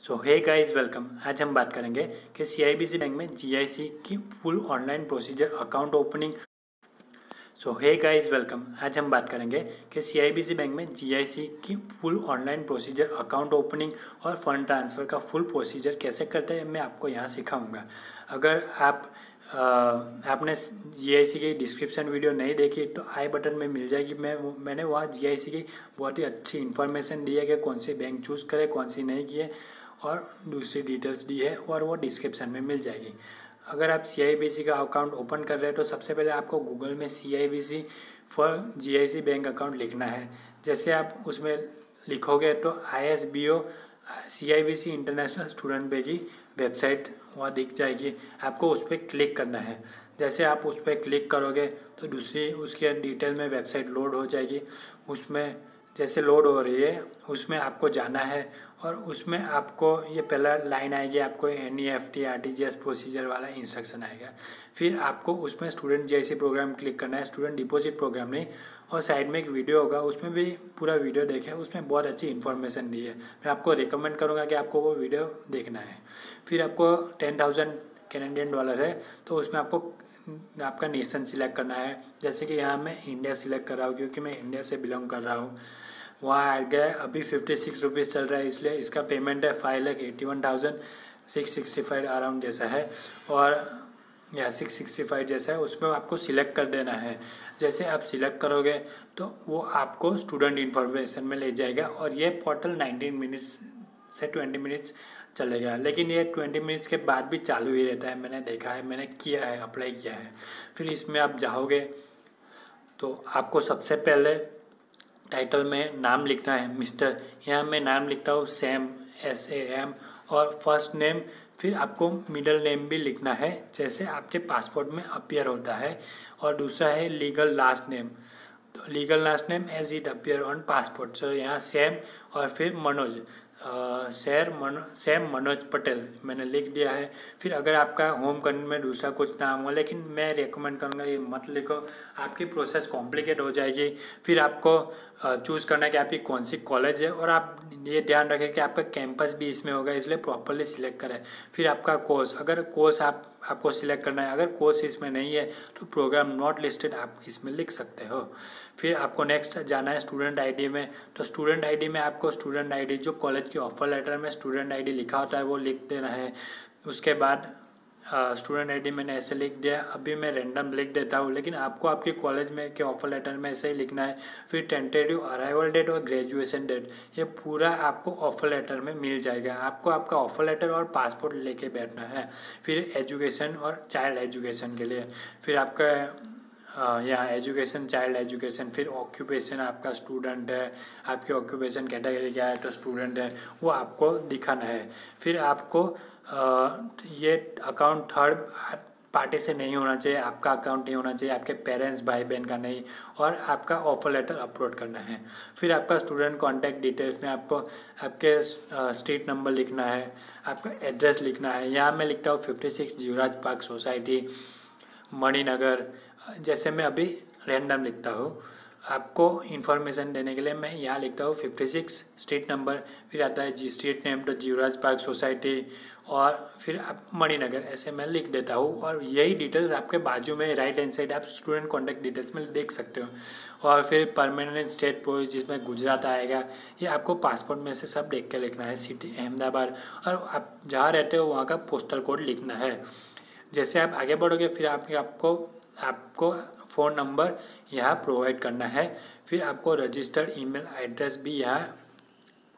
सो hey guys welcome. आज हम बात करेंगे कि सीआईबीसी बैंक में जीआईसी की full online procedure account opening. So hey guys welcome. आज हम बात करेंगे कि सीआईबीसी बैंक में जीआईसी की full online procedure account opening और फंड ट्रांसफ़र का फुल प्रोसीजर कैसे करते हैं मैं आपको यहाँ सिखाऊंगा। अगर आपने जीआईसी की डिस्क्रिप्शन वीडियो नहीं देखी तो आई बटन में मिल जाएगी। मैंने वहाँ जीआईसी की बहुत ही अच्छी इन्फॉर्मेशन दी है कि कौन सी बैंक चूज़ करे कौन सी नहीं की है और दूसरी डिटेल्स दी है और वो डिस्क्रिप्शन में मिल जाएगी। अगर आप सीआईबीसी का अकाउंट ओपन कर रहे हैं तो सबसे पहले आपको गूगल में सीआईबीसी फॉर जीआईसी बैंक अकाउंट लिखना है। जैसे आप उसमें लिखोगे तो आईएसबीओ सीआईबीसी इंटरनेशनल स्टूडेंट बैंक की वेबसाइट वहाँ दिख जाएगी। आपको उस पर क्लिक करना है। जैसे आप उस पर क्लिक करोगे तो दूसरी उसके डिटेल में वेबसाइट लोड हो जाएगी। उसमें जैसे लोड हो रही है उसमें आपको जाना है और उसमें आपको ये पहला लाइन आएगी, आपको एनईएफटी आरटीजीएस प्रोसीजर वाला इंस्ट्रक्शन आएगा। फिर आपको उसमें स्टूडेंट जीआईसी प्रोग्राम क्लिक करना है, स्टूडेंट डिपॉजिट प्रोग्राम नहीं। और साइड में एक वीडियो होगा, उसमें भी पूरा वीडियो देखें, उसमें बहुत अच्छी इन्फॉर्मेशन दी है। मैं आपको रिकमेंड करूँगा कि आपको वो वीडियो देखना है। फिर आपको 10,000 कैनेडियन डॉलर है तो उसमें आपको आपका नेशन सिलेक्ट करना है। जैसे कि यहाँ मैं इंडिया सिलेक्ट कर रहा हूँ क्योंकि मैं इंडिया से बिलोंग कर रहा हूँ। वहाँ आ गया, अभी 56 रुपीज़ चल रहा है इसलिए इसका पेमेंट है 5,81,665 अराउंड जैसा है और या 665 जैसा है। उसमें आपको सिलेक्ट कर देना है। जैसे आप सिलेक्ट करोगे तो वो आपको स्टूडेंट इन्फॉर्मेशन में ले जाएगा और ये पोर्टल 19 मिनट्स से 20 मिनट्स चलेगा, लेकिन ये 20 मिनट्स के बाद भी चालू ही रहता है। मैंने देखा है, मैंने किया है, अप्लाई किया है। फिर इसमें आप जाओगे तो आपको सबसे पहले टाइटल में नाम लिखना है मिस्टर। यहाँ मैं नाम लिखता हूँ सैम, SAM और फर्स्ट नेम। फिर आपको मिडिल नेम भी लिखना है जैसे आपके पासपोर्ट में अपीयर होता है। और दूसरा है लीगल लास्ट नेम, तो legal last name as it appear on passport. So यहाँ सैम और फिर मनोज, सैम मनोज पटेल मैंने लिख दिया है। फिर अगर आपका होम कंट्री में दूसरा कुछ नाम हो, लेकिन मैं रेकमेंड करूँगा ये मत लिखो, आपकी प्रोसेस कॉम्प्लिकेट हो जाएगी। फिर आपको चूज़ करना है कि आपकी कौन सी कॉलेज है और आप ये ध्यान रखें कि आपका कैंपस भी इसमें होगा, इसलिए प्रॉपरली सिलेक्ट करें। फिर आपका कोर्स, अगर कोर्स आपको सिलेक्ट करना है, अगर कोर्स इसमें नहीं है तो प्रोग्राम नॉट लिस्टेड आप इसमें लिख सकते हो। फिर आपको नेक्स्ट जाना है स्टूडेंट आईडी में। तो स्टूडेंट आईडी में आपको स्टूडेंट आईडी जो कॉलेज की ऑफर लेटर में स्टूडेंट आईडी लिखा होता है वो लिख देना है। उसके बाद स्टूडेंट आईडी मैंने ऐसे लिख दिया। अभी मैं रैंडम लिख देता हूँ, लेकिन आपको आपके कॉलेज में के ऑफर लेटर में ऐसे ही लिखना है। फिर टेंटेटिव अराइवल डेट और ग्रेजुएशन डेट, ये पूरा आपको ऑफर लेटर में मिल जाएगा। आपको आपका ऑफर लेटर और पासपोर्ट लेके बैठना है। फिर एजुकेशन और चाइल्ड एजुकेशन के लिए, फिर आपका यहाँ एजुकेशन, चाइल्ड एजुकेशन। फिर ऑक्यूपेशन, आपका स्टूडेंट है, आपकी ऑक्यूपेशन कैटेगरी क्या है तो स्टूडेंट है, वो आपको दिखाना है। फिर आपको ये अकाउंट थर्ड पार्टी से नहीं होना चाहिए, आपका अकाउंट नहीं होना चाहिए, आपके पेरेंट्स भाई बहन का नहीं, और आपका ऑफर लेटर अपलोड करना है। फिर आपका स्टूडेंट कॉन्टैक्ट डिटेल्स में आपको आपके स्ट्रीट नंबर लिखना है, आपका एड्रेस लिखना है। यहाँ मैं लिखता हूँ 56 जीवराज पार्क सोसाइटी, मणिनगर। जैसे मैं अभी रैंडम लिखता हूँ, आपको इन्फॉर्मेशन देने के लिए मैं यहाँ लिखता हूँ 56 स्ट्रीट नंबर। फिर आता है जी स्ट्रीट नेम तो जीवराज पार्क सोसाइटी और फिर आप मणिनगर, ऐसे मैं लिख देता हूँ। और यही डिटेल्स आपके बाजू में राइट हैंड साइड आप स्टूडेंट कॉन्टैक्ट डिटेल्स में देख सकते हो। और फिर परमानेंट स्टेट पोस्ट जिसमें गुजरात आएगा, ये आपको पासपोर्ट में से सब देख के लिखना है। सिटी अहमदाबाद, और आप जहाँ रहते हो वहाँ का पोस्टल कोड लिखना है। जैसे आप आगे बढ़ोगे फिर आपको फ़ोन नंबर यहाँ प्रोवाइड करना है। फिर आपको रजिस्टर्ड ईमेल एड्रेस भी यहाँ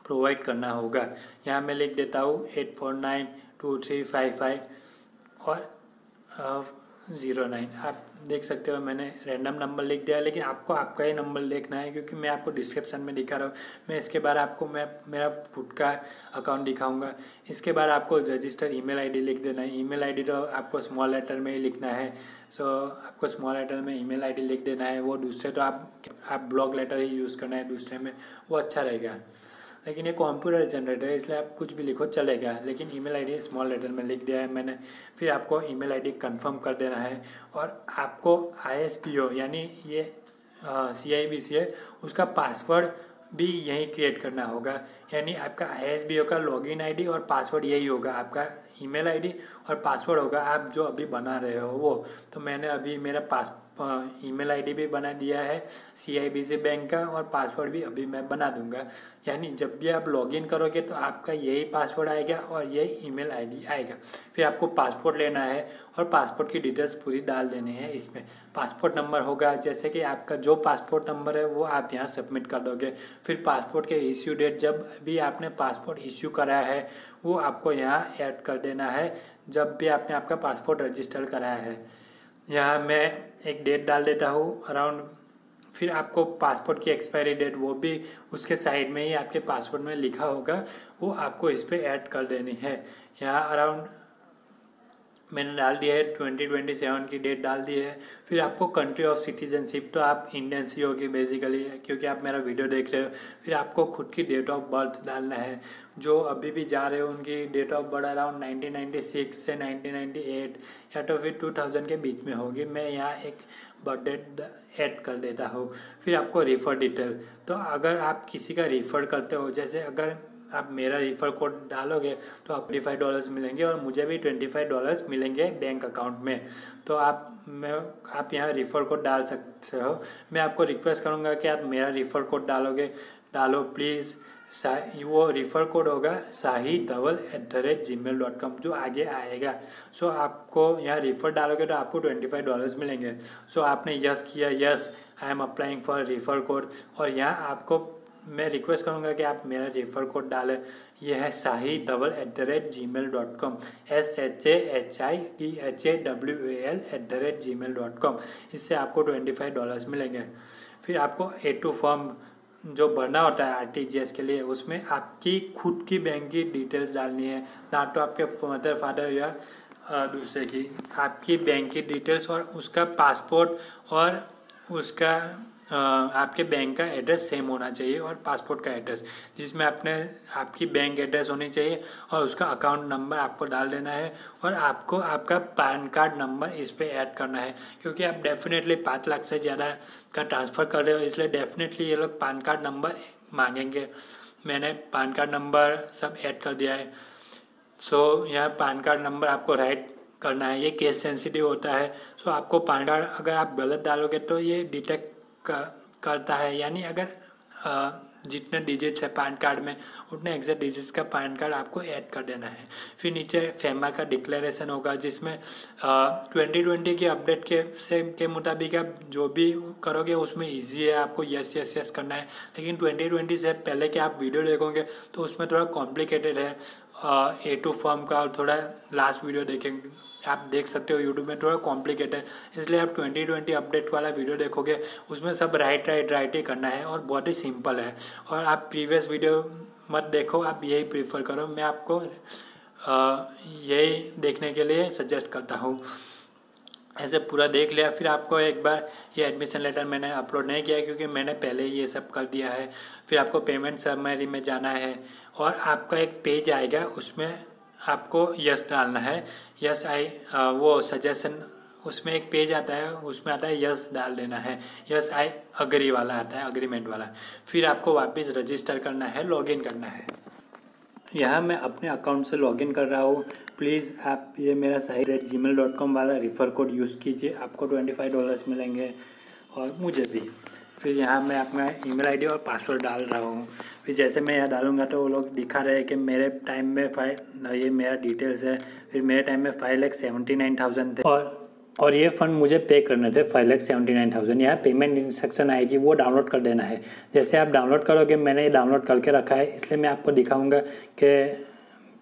प्रोवाइड करना होगा। यहाँ मैं लिख देता हूँ 8492355 और 09। आप देख सकते हो मैंने रैंडम नंबर लिख दिया है, लेकिन आपको आपका ही नंबर लिखना है क्योंकि मैं आपको डिस्क्रिप्शन में दिखा रहा हूँ। मैं इसके बाद आपको मेरा खुद का अकाउंट दिखाऊंगा। इसके बाद आपको रजिस्टर ईमेल आईडी लिख देना है। ईमेल आईडी तो आपको स्मॉल लेटर में ही लिखना है। सो आपको स्मॉल लेटर में ईमेल आईडी लिख देना है। वो दूसरे तो आप ब्लॉक लेटर ही यूज़ करना है दूसरे में, वो अच्छा रहेगा। लेकिन ये कंप्यूटर जनरेटर है इसलिए आप कुछ भी लिखो चलेगा, लेकिन ईमेल आईडी स्मॉल लेटर में लिख दिया है मैंने। फिर आपको ईमेल आईडी कंफर्म कर देना है और आपको ISBO यानी ये CIBC है उसका पासवर्ड भी यही क्रिएट करना होगा। यानी आपका ISBO का लॉगिन आईडी और पासवर्ड यही होगा, आपका ईमेल आईडी और पासवर्ड होगा आप जो अभी बना रहे हो वो। तो मैंने अभी मेरा ईमेल आईडी भी बना दिया है CIBC बैंक का, और पासवर्ड भी अभी मैं बना दूंगा। यानी जब भी आप लॉगिन करोगे तो आपका यही पासवर्ड आएगा और यही ईमेल आईडी आएगा। फिर आपको पासपोर्ट लेना है और पासपोर्ट की डिटेल्स पूरी डाल देनी है इसमें। पासपोर्ट नंबर होगा, जैसे कि आपका जो पासपोर्ट नंबर है वो आप यहाँ सबमिट कर दोगे। फिर पासपोर्ट के इश्यू डेट, जब भी आपने पासपोर्ट इश्यू करा है वो आपको यहाँ ऐड कर देना है, जब भी आपने आपका पासपोर्ट रजिस्टर कराया है। यहाँ मैं एक डेट डाल देता हूँ अराउंड। फिर आपको पासपोर्ट की एक्सपायरी डेट वो भी उसके साइड में ही आपके पासपोर्ट में लिखा होगा, वो आपको इस पर ऐड कर देनी है। यहाँ अराउंड मैंने डाल दिया है 2027 की डेट डाल दी है। फिर आपको कंट्री ऑफ सिटीजनशिप, तो आप इंडियन ही होगी बेसिकली, क्योंकि आप मेरा वीडियो देख रहे हो। फिर आपको खुद की डेट ऑफ बर्थ डालना है, जो अभी भी जा रहे हो उनकी डेट ऑफ बर्थ अराउंड 1996 से 1998 या तो फिर 2000 के बीच में होगी। मैं यहाँ एक बर्थ डेट ऐड कर देता हूँ। फिर आपको रिफ़र डिटेल, तो अगर आप किसी का रिफ़र करते हो, जैसे अगर आप मेरा रिफ़र कोड डालोगे तो आप $25 मिलेंगे और मुझे भी $25 मिलेंगे बैंक अकाउंट में। तो आप यहाँ रिफ़र कोड डाल सकते हो। मैं आपको रिक्वेस्ट करूँगा कि आप मेरा रिफ़र कोड डालो प्लीज़। वो रिफ़र कोड होगा sahidawal@gmail.com, जो आगे आएगा। सो आपको यहाँ रिफ़र डालोगे तो आपको $25 मिलेंगे। सो आपने यस किया, yes I am applying for refer code, और यहाँ आपको मैं रिक्वेस्ट करूँगा कि आप मेरा रिफ़र कोड डालें। यह है sahidawal@gmail.com, SHAHIDHAWAL@gmail.com। इससे आपको $25 मिलेंगे। फिर आपको A2 फॉर्म जो भरना होता है RTGS के लिए, उसमें आपकी खुद की बैंक की डिटेल्स डालनी है, ना तो आपके मदर फादर या दूसरे की। आपकी बैंक की डिटेल्स और उसका पासपोर्ट और उसका आपके बैंक का एड्रेस सेम होना चाहिए, और पासपोर्ट का एड्रेस जिसमें आपकी बैंक एड्रेस होनी चाहिए, और उसका अकाउंट नंबर आपको डाल देना है। और आपको आपका पैन कार्ड नंबर इस पे ऐड करना है, क्योंकि आप डेफिनेटली 5 लाख से ज़्यादा का ट्रांसफ़र कर रहे हो, इसलिए डेफिनेटली ये लोग पैन कार्ड नंबर मांगेंगे। मैंने पैन कार्ड नंबर सब ऐड कर दिया है। सो यहाँ पैन कार्ड नंबर आपको राइट करना है, ये केस सेंसिटिव होता है। सो आपको पैन कार्ड अगर आप गलत डालोगे तो ये डिटेक्ट करता है। यानी अगर जितने डिजिट्स है पैन कार्ड में उतने एग्जैक्ट डिजिट्स का पैन कार्ड आपको ऐड कर देना है। फिर नीचे फेमा का डिक्लेरेशन होगा, जिसमें 2020 की अपडेट के मुताबिक आप जो भी करोगे उसमें इजी है, आपको यस यस यस करना है। लेकिन 2020 से पहले के आप वीडियो देखोगे तो उसमें थोड़ा कॉम्प्लिकेटेड है A2 फॉर्म का, और थोड़ा लास्ट वीडियो देखेंगे आप देख सकते हो यूट्यूब में, थोड़ा कॉम्प्लिकेटेड है। इसलिए आप 2020 अपडेट वाला वीडियो देखोगे, उसमें सब राइट ही करना है और बहुत ही सिंपल है। और आप प्रीवियस वीडियो मत देखो, आप यही प्रीफर करो। मैं आपको यही देखने के लिए सजेस्ट करता हूँ। ऐसे पूरा देख लिया, फिर आपको एक बार ये एडमिशन लेटर मैंने अपलोड नहीं किया क्योंकि मैंने पहले ये सब कर दिया है। फिर आपको पेमेंट समरी में जाना है, और आपका एक पेज आएगा, उसमें आपको यस डालना है। यस वो सजेशन, उसमें एक पेज आता है, उसमें आता है यस डाल देना है। यस आई अग्री वाला आता है, अग्रीमेंट वाला। फिर आपको वापस रजिस्टर करना है, लॉगिन करना है। यहाँ मैं अपने अकाउंट से लॉगिन कर रहा हूँ। प्लीज़ आप ये मेरा sahid@gmail.com वाला रिफ़र कोड यूज़ कीजिए, आपको $25 मिलेंगे और मुझे भी। फिर यहाँ मैं अपना ईमेल आईडी और पासवर्ड डाल रहा हूँ। फिर जैसे मैं यहाँ डालूँगा तो वो लोग दिखा रहे हैं कि मेरे टाइम में ये मेरा डिटेल्स है। फिर मेरे टाइम में 5,79,000 थे, और ये फ़ंड मुझे पे करने थे 5,79,000। यहाँ पेमेंट इंस्ट्रक्शन आएगी, वो डाउनलोड कर देना है। जैसे आप डाउनलोड करोगे, मैंने ये डाउनलोड करके रखा है, इसलिए मैं आपको दिखाऊंगा कि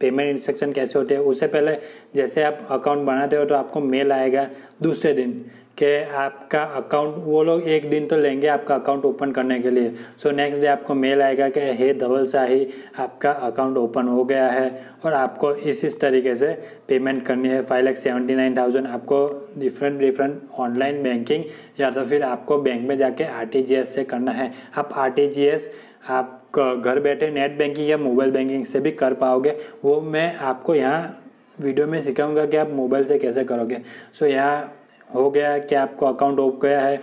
पेमेंट इंस्ट्रक्शन कैसे होते हैं। उससे पहले जैसे आप अकाउंट बनाते हो तो आपको मेल आएगा दूसरे दिन कि आपका अकाउंट, वो लोग एक दिन तो लेंगे आपका अकाउंट ओपन करने के लिए। सो नेक्स्ट डे आपको मेल आएगा कि हे धवल शाही, आपका अकाउंट ओपन हो गया है, और आपको इस तरीके से पेमेंट करनी है 5,79,000। आपको डिफरेंट ऑनलाइन बैंकिंग या तो फिर आपको बैंक में जाके RTGS से करना है। आप RTGS आप घर बैठे नेट बैंकिंग या मोबाइल बैंकिंग से भी कर पाओगे, वो मैं आपको यहाँ वीडियो में सिखाऊंगा कि आप मोबाइल से कैसे करोगे। सो यहाँ हो गया कि आपको अकाउंट ओपन गया है।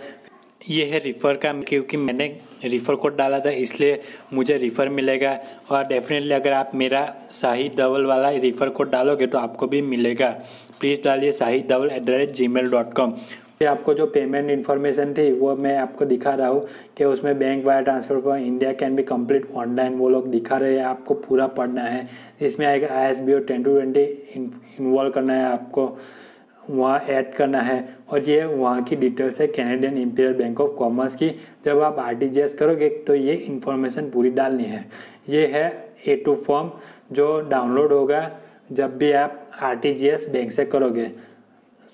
ये है रिफ़र का, क्योंकि मैंने रिफ़र कोड डाला था इसलिए मुझे रिफ़र मिलेगा। और डेफिनेटली अगर आप मेरा शाहिद धवल वाला रिफ़र कोड डालोगे तो आपको भी मिलेगा। प्लीज़ डालिए shahiddaval@gmail.com। फिर आपको जो पेमेंट इन्फॉर्मेशन थी वो मैं आपको दिखा रहा हूँ कि उसमें bank wire transfer for India can be complete online, वो लोग दिखा रहे हैं, आपको पूरा पढ़ना है। इसमें आएगा ISBO 10-20 इन्वॉल्व करना है, आपको वहाँ ऐड करना है। और ये वहाँ की डिटेल्स है Canadian imperial bank of commerce की। जब आप RTGS करोगे तो ये इन्फॉर्मेशन पूरी डालनी है। ये है A2 फॉर्म जो डाउनलोड होगा जब भी आप RTGS बैंक से करोगे।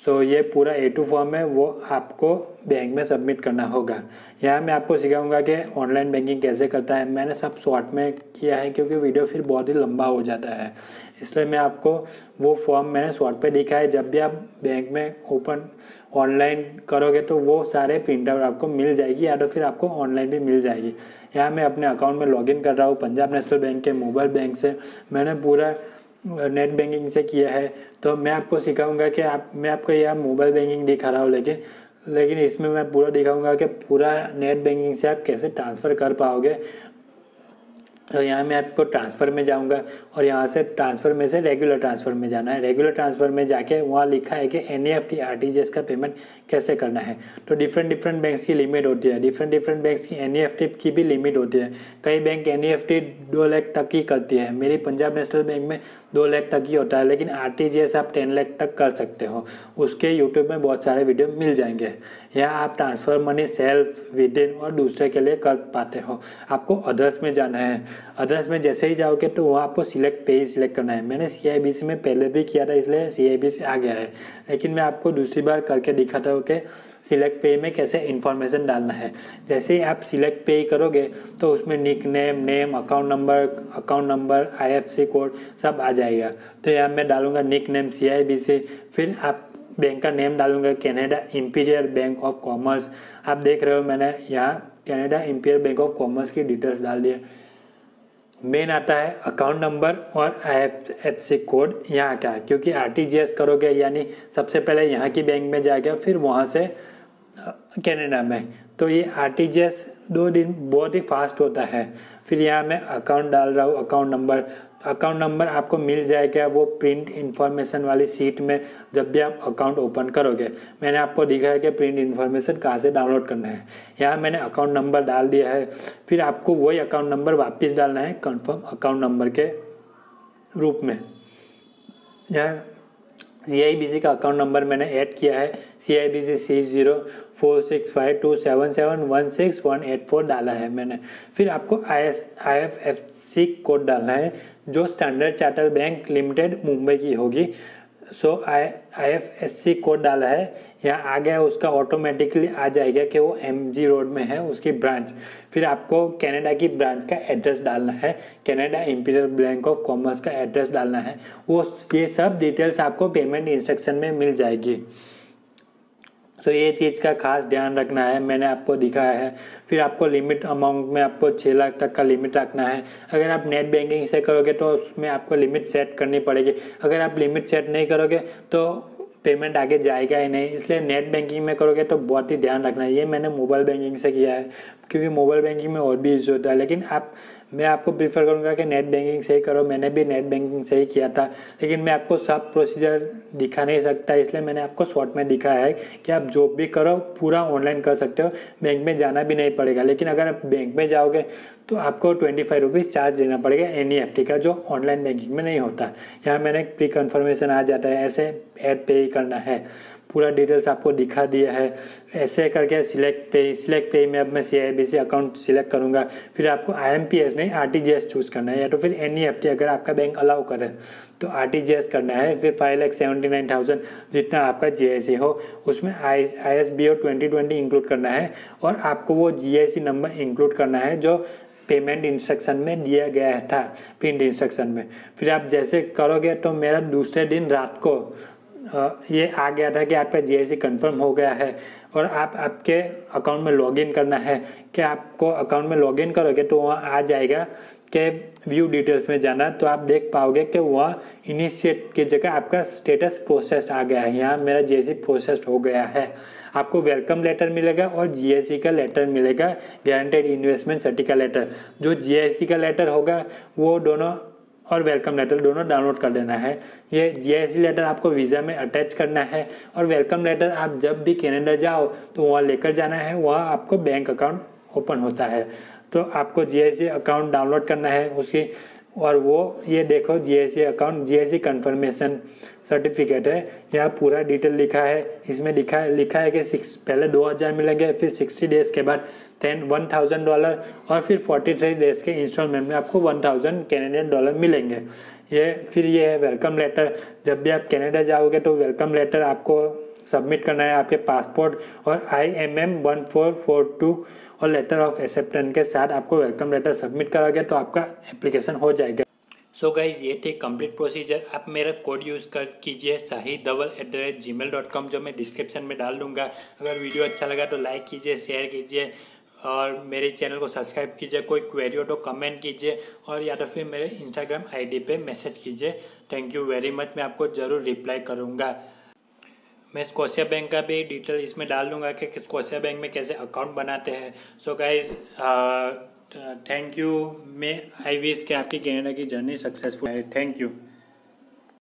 सो ये पूरा A2 फॉर्म है, वो आपको बैंक में सबमिट करना होगा। यहाँ मैं आपको सिखाऊंगा कि ऑनलाइन बैंकिंग कैसे करता है। मैंने सब शॉर्ट में किया है क्योंकि वीडियो फिर बहुत ही लंबा हो जाता है, इसलिए मैं आपको वो फॉर्म मैंने शॉर्ट पे लिखा है। जब भी आप बैंक में ओपन ऑनलाइन करोगे तो वो सारे प्रिंट आउट आपको मिल जाएगी, या तो फिर आपको ऑनलाइन भी मिल जाएगी। यहाँ मैं अपने अकाउंट में लॉगिन कर रहा हूँ पंजाब नेशनल बैंक के मोबाइल बैंक से। मैंने पूरा नेट बैंकिंग से किया है, तो मैं आपको सिखाऊंगा कि मैं आपको यहाँ मोबाइल बैंकिंग दिखा रहा हूँ, लेकिन इसमें मैं पूरा दिखाऊंगा कि पूरा नेट बैंकिंग से आप कैसे ट्रांसफ़र कर पाओगे। तो यहाँ मैं आपको ट्रांसफ़र में जाऊँगा और यहाँ से ट्रांसफ़र में से रेगुलर ट्रांसफ़र में जाना है। रेगुलर ट्रांसफ़र में जाके वहाँ लिखा है कि NEFT RTGS का पेमेंट कैसे करना है। तो डिफरेंट बैंक्स की लिमिट होती है, डिफरेंट बैंक्स की NEFT की भी लिमिट होती है। कई बैंक NEFT 2 लाख तक ही करती है, मेरी पंजाब नेशनल बैंक में 2 लाख तक ही होता है, लेकिन RTGS आप 10 लाख तक कर सकते हो। उसके यूट्यूब में बहुत सारे वीडियो मिल जाएंगे। यहाँ आप ट्रांसफ़र मनी सेल्फ, विदिन और दूसरे के लिए कर पाते हो। आपको अदर्स में जाना है। अदर्स में जैसे ही जाओगे तो वहाँ आपको सिलेक्ट पे ही सिलेक्ट करना है। मैंने CIBC में पहले भी किया था इसलिए CIBC आ गया है, लेकिन मैं आपको दूसरी बार करके दिखाता हूँ कि सिलेक्ट पे में कैसे इन्फॉर्मेशन डालना है। जैसे ही आप सिलेक्ट पे करोगे तो उसमें nick name, account number, IFSC code सब आ जाएगा। तो यहाँ मैं डालूँगा निक नेम CIBC, फिर आप बैंक का नेम डालूंगा Canada imperial bank of commerce. आप देख रहे हो मैंने यहाँ Canada imperial bank of commerce की डिटेल्स डाल दिए। मेन आता है अकाउंट नंबर और IFSC कोड यहाँ का, क्योंकि RTGS करोगे यानी सबसे पहले यहाँ की बैंक में जाएगा, फिर वहाँ से कनाडा में। तो ये RTGS 2 दिन बहुत ही फास्ट होता है। फिर यहाँ मैं अकाउंट डाल रहा हूँ, अकाउंट नंबर आपको मिल जाएगा वो प्रिंट इन्फॉर्मेशन वाली सीट में जब भी आप अकाउंट ओपन करोगे। मैंने आपको दिखाया कि प्रिंट इन्फॉर्मेशन कहाँ से डाउनलोड करना है। यहाँ मैंने अकाउंट नंबर डाल दिया है, फिर आपको वही अकाउंट नंबर वापस डालना है कंफर्म अकाउंट नंबर के रूप में। यहाँ CIBC का अकाउंट नंबर मैंने ऐड किया है, CIBC C046527716184 डाला है मैंने। फिर आपको IFSC कोड डालना है जो standard chartered bank limited Mumbai की होगी। सो IFSC कोड डाला है, यहाँ आ गया, उसका ऑटोमेटिकली आ जाएगा कि वो MG रोड में है उसकी ब्रांच। फिर आपको कनाडा की ब्रांच का एड्रेस डालना है, Canada imperial bank of commerce का एड्रेस डालना है। ये सब डिटेल्स आपको पेमेंट इंस्ट्रक्शन में मिल जाएगी। तो ये चीज़ का खास ध्यान रखना है, मैंने आपको दिखाया है। फिर आपको लिमिट अमाउंट में आपको 6 लाख तक का लिमिट रखना है। अगर आप नेट बैंकिंग से करोगे तो उसमें आपको लिमिट सेट करनी पड़ेगी। अगर आप लिमिट सेट नहीं करोगे तो पेमेंट आगे जाएगा ही नहीं, इसलिए नेट बैंकिंग में करोगे तो बहुत ही ध्यान रखना है। ये मैंने मोबाइल बैंकिंग से किया है, क्योंकि मोबाइल बैंकिंग में और भी इशू होता है, लेकिन मैं आपको प्रीफर करूँगा कि नेट बैंकिंग से ही करो। मैंने भी नेट बैंकिंग से ही किया था, लेकिन मैं आपको सब प्रोसीजर दिखा नहीं सकता, इसलिए मैंने आपको शॉर्ट में दिखाया है कि आप जो भी करो पूरा ऑनलाइन कर सकते हो, बैंक में जाना भी नहीं पड़ेगा। लेकिन अगर आप बैंक में जाओगे तो आपको 25 रुपीज़ चार्ज देना पड़ेगा NEFT का, जो ऑनलाइन बैंकिंग में नहीं होता। यहाँ मैंने प्री कन्फर्मेशन आ जाता है, ऐसे ऐड पे ही करना है, पूरा डिटेल्स आपको दिखा दिया है। ऐसे करके सिलेक्ट पे में अब मैं CIBC अकाउंट सिलेक्ट करूँगा। फिर आपको IMPS नहीं RTGS चूज़ करना है, या तो फिर NEFT अगर आपका बैंक अलाउ करे तो RTGS करना है। फिर 5,79,000 जितना आपका GIC हो उसमें ISBO 2020 इंक्लूड करना है, और आपको वो GIC नंबर इंक्लूड करना है जो पेमेंट इंस्ट्रक्शन में दिया गया था, प्रिंट इंस्ट्रक्शन में। फिर आप जैसे करोगे तो मेरा दूसरे दिन रात को ये आ गया था कि आपका GIC कंफर्म हो गया है, और आपके अकाउंट में लॉगिन करना है। कि आपको अकाउंट में लॉगिन करोगे तो वहाँ आ जाएगा के व्यू डिटेल्स में जाना तो आप देख पाओगे कि वह इनिशिएट की जगह आपका स्टेटस प्रोसेस्ड आ गया है। यहाँ मेरा जीएससी प्रोसेस्ड हो गया है। आपको वेलकम लेटर मिलेगा और जीएससी का लेटर मिलेगा, गारंटेड इन्वेस्टमेंट सर्टिफिकेट लेटर। जो जीएससी का लेटर होगा वो दोनों और वेलकम लेटर दोनों डाउनलोड कर देना है। ये जीएससी लेटर आपको वीज़ा में अटैच करना है और वेलकम लेटर आप जब भी कनाडा जाओ तो वहाँ लेकर जाना है, वहाँ आपको बैंक अकाउंट ओपन होता है। तो आपको जीएससी अकाउंट डाउनलोड करना है उसकी, और वो ये देखो GSC account GSC confirmation certificate है। यहाँ पूरा डिटेल लिखा है। इसमें लिखा है कि पहले 2000 मिलेंगे, फिर 60 डेज़ के बाद $1000 और फिर 43 डेज़ के इंस्टॉलमेंट में आपको $1000 मिलेंगे। ये है वेलकम लेटर। जब भी आप कनाडा जाओगे तो वेलकम लेटर आपको सबमिट करना है आपके पासपोर्ट और IMM 1442 और लेटर ऑफ एक्सेप्टेंस के साथ आपको वेलकम लेटर सबमिट करोगे तो आपका एप्लीकेशन हो जाएगा। सो गाइज ये थे कंप्लीट प्रोसीजर। आप मेरा कोड यूज़ कीजिए shahidawal@gmail.com, जो मैं डिस्क्रिप्शन में डाल दूंगा। अगर वीडियो अच्छा लगा तो लाइक कीजिए, शेयर कीजिए और मेरे चैनल को सब्सक्राइब कीजिए। कोई क्वेरी हो तो कमेंट कीजिए और या तो फिर मेरे इंस्टाग्राम ID पे मैसेज कीजिए। थैंक यू वेरी मच, मैं आपको ज़रूर रिप्लाई करूँगा। मैं स्कोशिया बैंक का भी डिटेल इसमें डाल दूंगा कि स्कोशिया बैंक में कैसे अकाउंट बनाते हैं। So guys thank you. मैं आई विश कि आपकी कनाडा की जर्नी सक्सेसफुल है। Thank you.